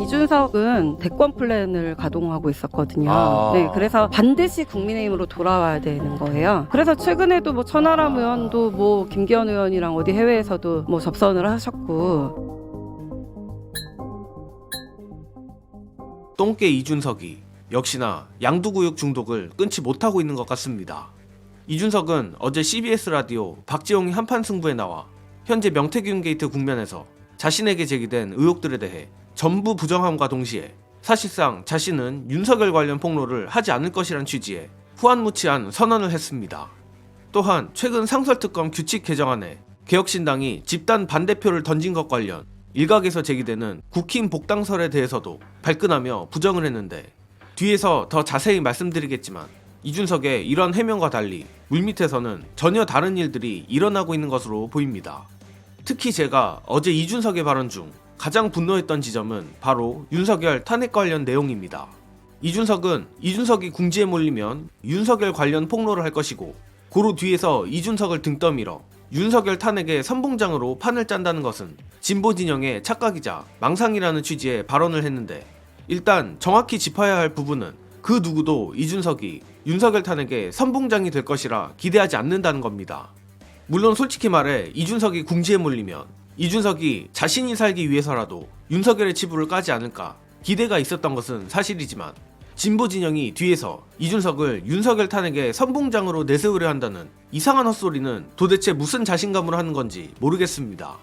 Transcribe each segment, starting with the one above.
이준석은 대권 플랜을 가동하고 있었거든요. 네, 그래서 반드시 국민의힘으로 돌아와야 되는 거예요. 그래서 최근에도 뭐 천하람 의원도 뭐 김기현 의원이랑 어디 해외에서도 뭐 접선을 하셨고. 똥개 이준석이 역시나 양두구육 중독을 끊지 못하고 있는 것 같습니다. 이준석은 어제 CBS 라디오 박지홍이 한판 승부에 나와 현재 명태균 게이트 국면에서 자신에게 제기된 의혹들에 대해 전부 부정함과 동시에 사실상 자신은 윤석열 관련 폭로를 하지 않을 것이란 취지의 후안무치한 선언을 했습니다. 또한 최근 상설특검 규칙 개정안에 개혁신당이 집단 반대표를 던진 것 관련 일각에서 제기되는 국힘 복당설에 대해서도 발끈하며 부정을 했는데, 뒤에서 더 자세히 말씀드리겠지만 이준석의 이런 해명과 달리 물밑에서는 전혀 다른 일들이 일어나고 있는 것으로 보입니다. 특히 제가 어제 이준석의 발언 중 가장 분노했던 지점은 바로 윤석열 탄핵 관련 내용입니다. 이준석은 이준석이 궁지에 몰리면 윤석열 관련 폭로를 할 것이고, 고로 뒤에서 이준석을 등 떠밀어 윤석열 탄핵의 선봉장으로 판을 짠다는 것은 진보 진영의 착각이자 망상이라는 취지의 발언을 했는데, 일단 정확히 짚어야 할 부분은 그 누구도 이준석이 윤석열 탄핵의 선봉장이 될 것이라 기대하지 않는다는 겁니다. 물론 솔직히 말해 이준석이 궁지에 몰리면 이준석이 자신이 살기 위해서라도 윤석열의 치부를 까지 않을까 기대가 있었던 것은 사실이지만, 진보 진영이 뒤에서 이준석을 윤석열 탄핵의 선봉장으로 내세우려 한다는 이상한 헛소리는 도대체 무슨 자신감으로 하는 건지 모르겠습니다.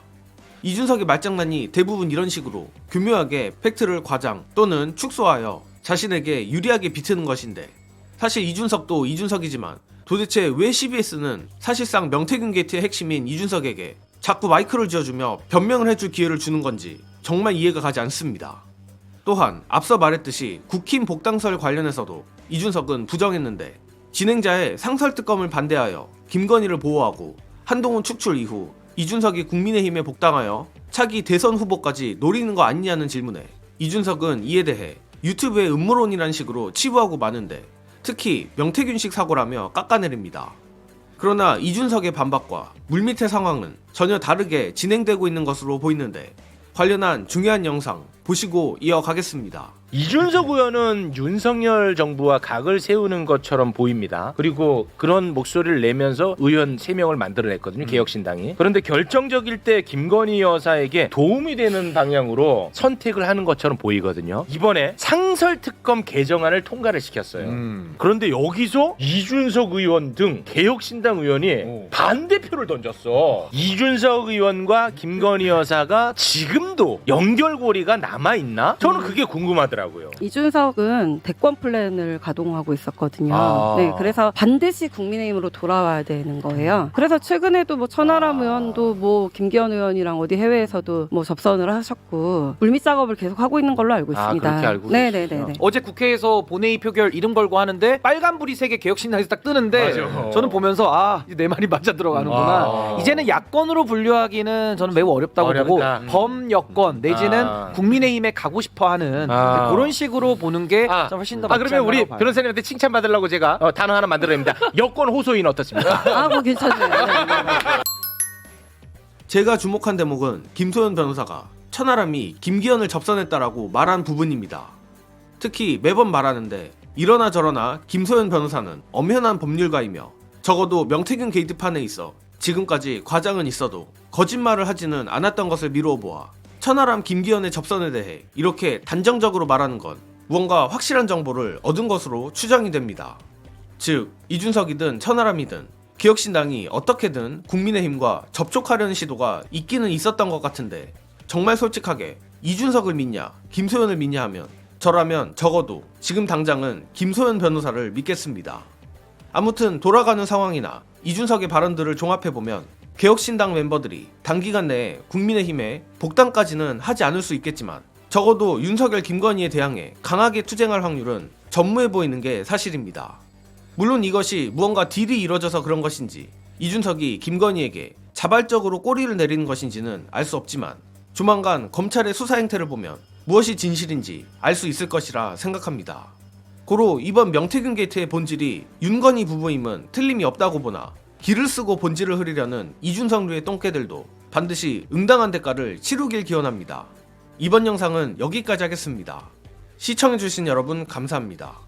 이준석의 말장난이 대부분 이런 식으로 교묘하게 팩트를 과장 또는 축소하여 자신에게 유리하게 비트는 것인데, 사실 이준석도 이준석이지만 도대체 왜 CBS는 사실상 명태균 게이트의 핵심인 이준석에게 자꾸 마이크를 쥐어주며 변명을 해줄 기회를 주는 건지 정말 이해가 가지 않습니다. 또한 앞서 말했듯이 국힘 복당설 관련해서도 이준석은 부정했는데, 진행자의 상설특검을 반대하여 김건희를 보호하고 한동훈 축출 이후 이준석이 국민의힘에 복당하여 차기 대선 후보까지 노리는 거 아니냐는 질문에 이준석은 이에 대해 유튜브의 음모론이란 식으로 치부하고 마는데, 특히 명태균식 사고라며 깎아내립니다. 그러나 이준석의 반박과 물밑의 상황은 전혀 다르게 진행되고 있는 것으로 보이는데, 관련한 중요한 영상 보시고 이어가겠습니다. 이준석 의원은 윤석열 정부와 각을 세우는 것처럼 보입니다. 그리고 그런 목소리를 내면서 의원 3명을 만들어냈거든요. 개혁신당이. 그런데 결정적일 때 김건희 여사에게 도움이 되는 방향으로 선택을 하는 것처럼 보이거든요. 이번에 상설특검 개정안을 통과를 시켰어요. 그런데 여기서 이준석 의원 등 개혁신당 의원이 반대표를 던졌어. 이준석 의원과 김건희 여사가 지금도 연결고리가 남아있나? 저는 그게 궁금하더라고요. 이준석은 대권 플랜을 가동하고 있었거든요. 네, 그래서 반드시 국민의힘으로 돌아와야 되는 거예요. 그래서 최근에도 뭐 천하람 의원도 뭐 김기현 의원이랑 어디 해외에서도 뭐 접선을 하셨고 물밑 작업을 계속 하고 있는 걸로 알고 있습니다. 그렇게 알고 네네네. 어제 국회에서 본회의 표결 이름 걸고 하는데 빨간불이 3개 개혁신당에서 딱 뜨는데, 맞아. 저는 보면서 이제 내 말이 맞아 들어가는구나. 이제는 야권으로 분류하기는 저는 매우 어렵다고 보고 범여권 내지는 국민의힘에 가고 싶어하는 그런 식으로 보는 게 훨씬 더 맞지 그러면 우리 않나라고 봐요. 변호사님한테 칭찬받으려고 제가 단어 하나 만들어냅니다. 여권 호소인 어떻습니까? 뭐 괜찮네요. 제가 주목한 대목은 김소연 변호사가 천하람이 김기현을 접선했다라고 말한 부분입니다. 특히 매번 말하는데 이러나 저러나 김소연 변호사는 엄연한 법률가이며 적어도 명태균 게이트판에 있어 지금까지 과장은 있어도 거짓말을 하지는 않았던 것을 미루어 보아 천하람 김기현의 접선에 대해 이렇게 단정적으로 말하는 건 무언가 확실한 정보를 얻은 것으로 추정이 됩니다. 즉 이준석이든 천하람이든 개혁신당이 어떻게든 국민의힘과 접촉하려는 시도가 있기는 있었던 것 같은데, 정말 솔직하게 이준석을 믿냐 김소연을 믿냐 하면 저라면 적어도 지금 당장은 김소연 변호사를 믿겠습니다. 아무튼 돌아가는 상황이나 이준석의 발언들을 종합해보면 개혁신당 멤버들이 단기간 내에 국민의힘에 복당까지는 하지 않을 수 있겠지만 적어도 윤석열 김건희에 대항해 강하게 투쟁할 확률은 전무해 보이는 게 사실입니다. 물론 이것이 무언가 딜이 이뤄져서 그런 것인지 이준석이 김건희에게 자발적으로 꼬리를 내리는 것인지는 알 수 없지만, 조만간 검찰의 수사 행태를 보면 무엇이 진실인지 알 수 있을 것이라 생각합니다. 고로 이번 명태균 게이트의 본질이 윤건희 부부임은 틀림이 없다고 보나, 기를 쓰고 본질을 흐리려는 이준석류의 똥개들도 반드시 응당한 대가를 치르길 기원합니다. 이번 영상은 여기까지 하겠습니다. 시청해주신 여러분 감사합니다.